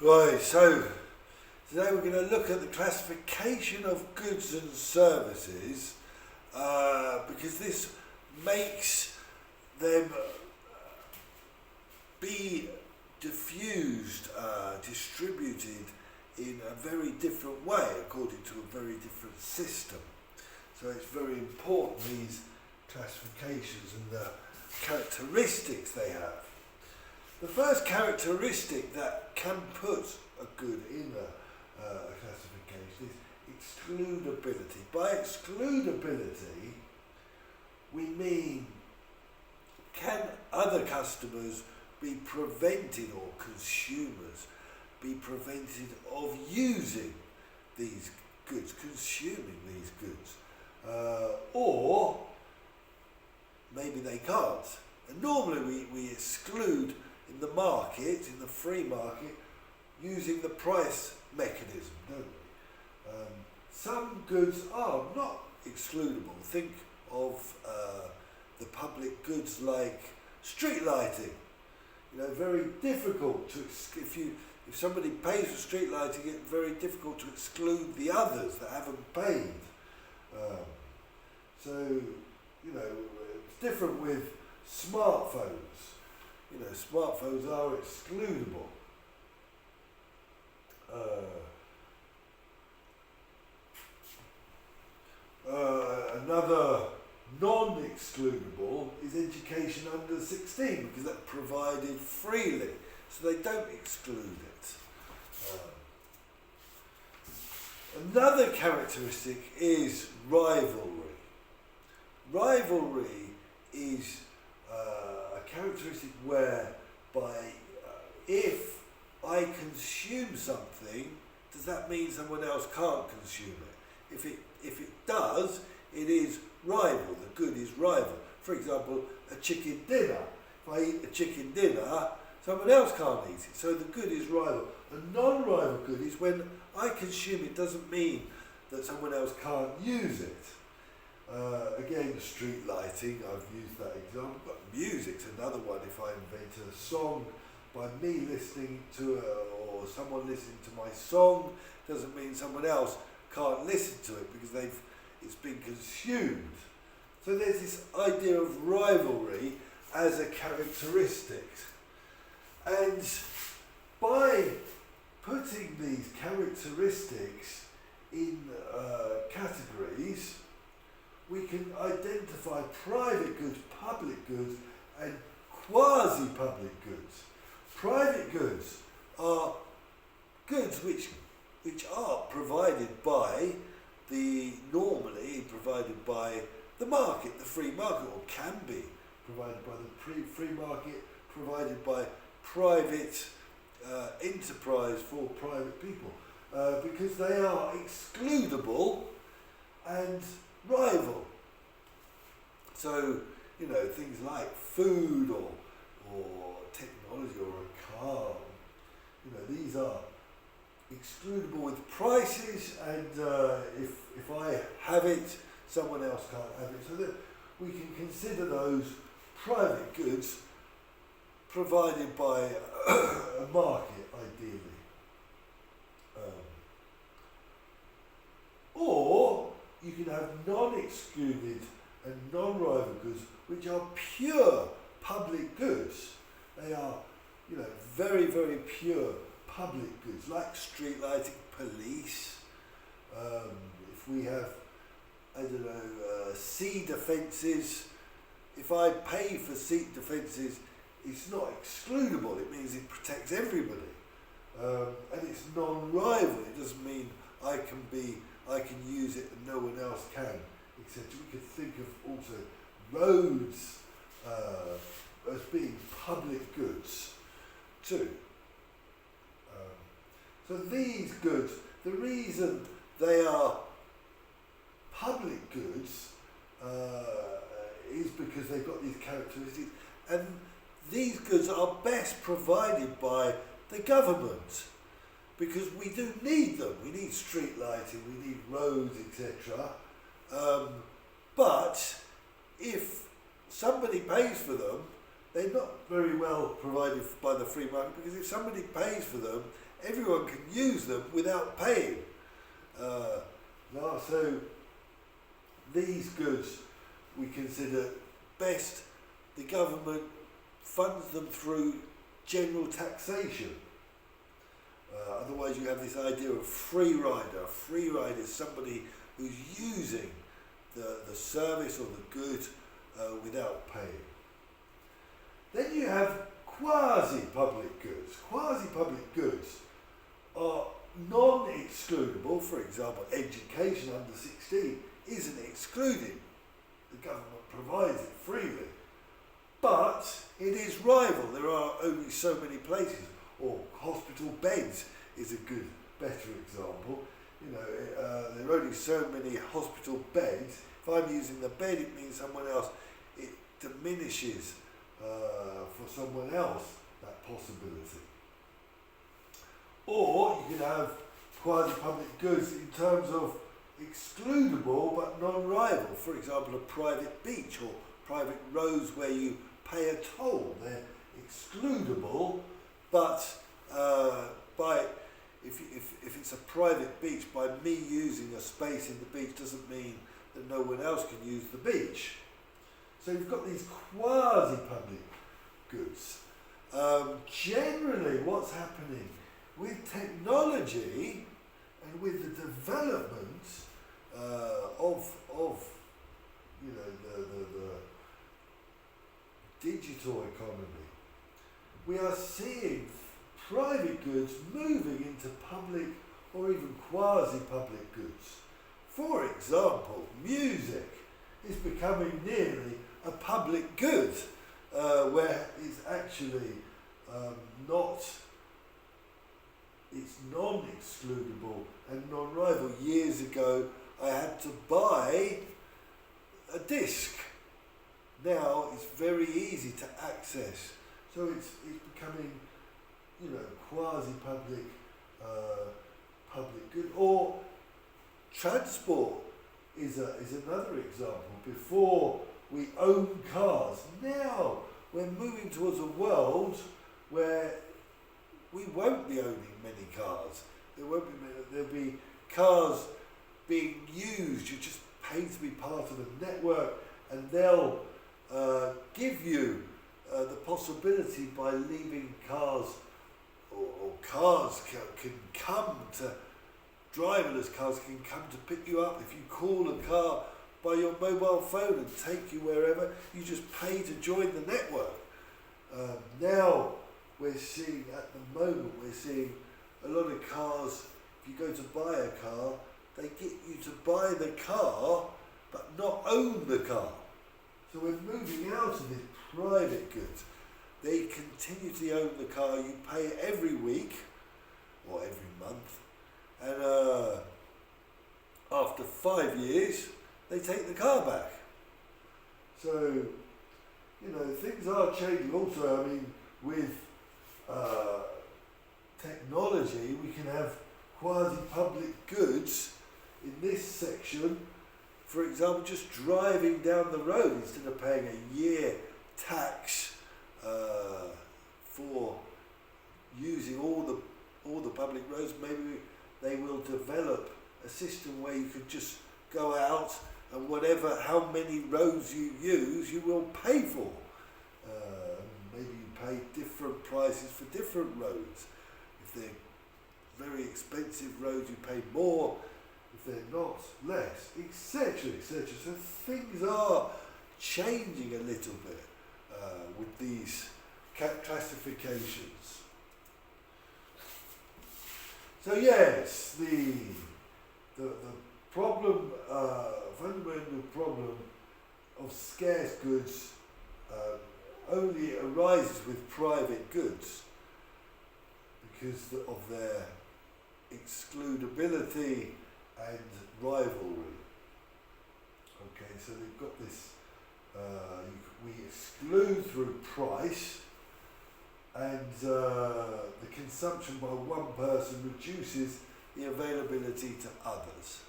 Right, so today we're going to look at the classification of goods and services because this makes them be diffused, distributed in a very different way according to a very different system. So it's very important, these classifications and the characteristics they have. The first characteristic that can put a good in a classification is excludability. By excludability, we mean, can other customers be prevented, or consumers be prevented of using these goods, consuming these goods, or maybe they can't. And normally we exclude in the market, in the free market, using the price mechanism, don't we? Some goods are not excludable. Think of the public goods like street lighting. You know, very difficult to, if somebody pays for street lighting, it's very difficult to exclude the others that haven't paid. So, you know, it's different with smartphones. You know, smartphones are excludable. Another non-excludable is education under 16, because that's provided freely, so they don't exclude it. Another characteristic is rivalry. Rivalry is a characteristic whereby if I consume something, does that mean someone else can't consume it? If it does, it is rival. The good is rival. For example, a chicken dinner. If I eat a chicken dinner, someone else can't eat it. So the good is rival. A non-rival good is when I consume it, doesn't mean that someone else can't use it. Again, street lighting, I've used that example, but music's another one. If I invent a song by me listening to or someone listening to my song, doesn't mean someone else can't listen to it because it's been consumed. So there's this idea of rivalry as a characteristic. And by putting these characteristics in categories, we can identify private goods, public goods, and quasi-public goods. Private goods are goods which are provided by normally provided by the market, the free market, or can be provided by the free market, provided by private enterprise for private people, because they are excludable and rival. So, you know, things like food or technology or a car, you know, these are excludable with prices, and if I have it, someone else can't have it. So that we can consider those private goods provided by a market, ideally. Or you can have non-excluded and non-rival goods, which are pure public goods. They are, you know, very, very pure public goods, like street lighting, police. If we have, I don't know, sea defences, if I pay for sea defences, it's not excludable. It means it protects everybody, and it's non-rival. It doesn't mean I can use it and no one else can, etc. We could think of also roads as being public goods too. So these goods, the reason they are public goods is because they've got these characteristics, and these goods are best provided by the government, because we do need them. We need street lighting, we need roads, etc. But if somebody pays for them, they're not very well provided by the free market, because if somebody pays for them, everyone can use them without paying. So these goods we consider best, the government funds them through general taxation. Otherwise you have this idea of free rider. A free rider is somebody who's using the service or the good without paying. Then you have quasi-public goods. Quasi-public goods are non-excludable. For example, education under 16 isn't excluded. The government provides it freely. But it is rival. There are only so many places. Or hospital beds is a better example. There are only so many hospital beds. If I'm using the bed, it means someone else. It diminishes for someone else that possibility. Or you can have quasi-public goods in terms of excludable but non-rival. For example, a private beach or private roads where you pay a toll. They're excludable, but if it's a private beach, by me using a space in the beach doesn't mean that no one else can use the beach. So you've got these quasi-public goods. Generally, what's happening with technology and with the development of the digital economy, we are seeing private goods moving into public or even quasi-public goods. For example, music is becoming nearly a public good, where it's actually it's non-excludable and non-rival. Years ago, I had to buy a disc. Now it's very easy to access. So it's becoming, quasi-public, public good. Or transport is another example. Before we owned cars, now we're moving towards a world where we won't be owning many cars. There'll be cars being used. You just pay to be part of a network, and they'll give you the possibility by leaving cars, or cars can come to, driverless cars can come to pick you up. If you call a car by your mobile phone and take you wherever, you just pay to join the network. Now we're seeing, at the moment, a lot of cars, if you go to buy a car, they get you to buy the car but not own the car. So we're moving out of this private goods. They continuously own the car. You pay every week or every month, and after 5 years they take the car back. So things are changing. Also, with technology, we can have quasi-public goods in this section. For example, just driving down the road, instead of paying a year tax for using all the public roads, maybe they will develop a system where you could just go out and how many roads you use, you will pay for. Maybe you pay different prices for different roads. If they're very expensive roads, you pay more. If they're not, less, etc., etc. So things are changing a little bit with these classifications. So yes, the problem, fundamental problem of scarce goods only arises with private goods because of their excludability and rivalry. Okay, so they've got this, we exclude through price, and the consumption by one person reduces the availability to others.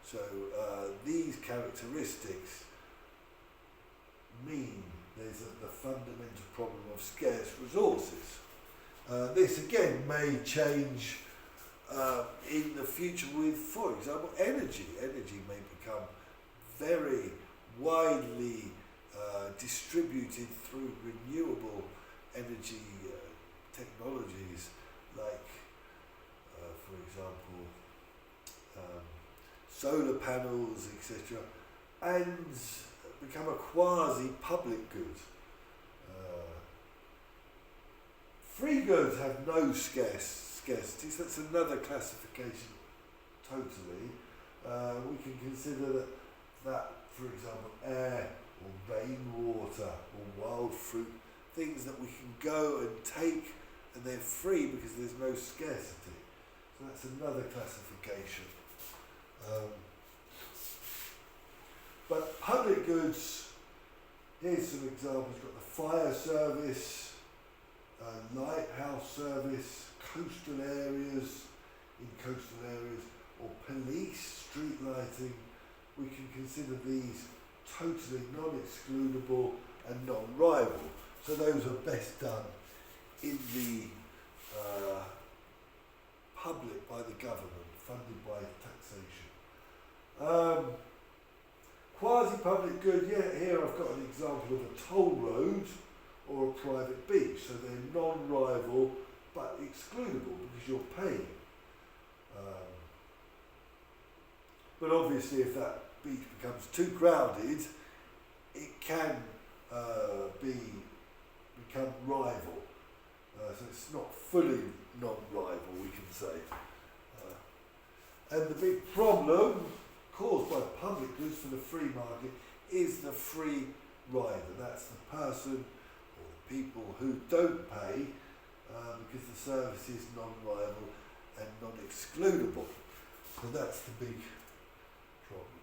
So these characteristics mean there's the fundamental problem of scarce resources. This again may change in the future with, for example, energy. Energy may become very widely distributed through renewable energy technologies like, for example, solar panels, etc., and become a quasi-public good. Free goods have no scarcity, so that's another classification totally. We can consider that, for example, air or rainwater or wild fruit, things that we can go and take and they're free because there's no scarcity. So that's another classification. But public goods, here's some examples. You've got the fire service, lighthouse service, coastal areas, or police, street lighting. We can consider these totally non-excludable and non-rival. So those are best done in the public, by the government, funded by taxation. Quasi-public good, here I've got an example of a toll road or a private beach. So they're non-rival but excludable because you're paying. But obviously if that beach becomes too crowded, it can become rival. So it's not fully non-rival, we can say. And the big problem caused by public goods for the free market is the free rider. That's the person or the people who don't pay because the service is non-rival and non-excludable. So that's the big problem.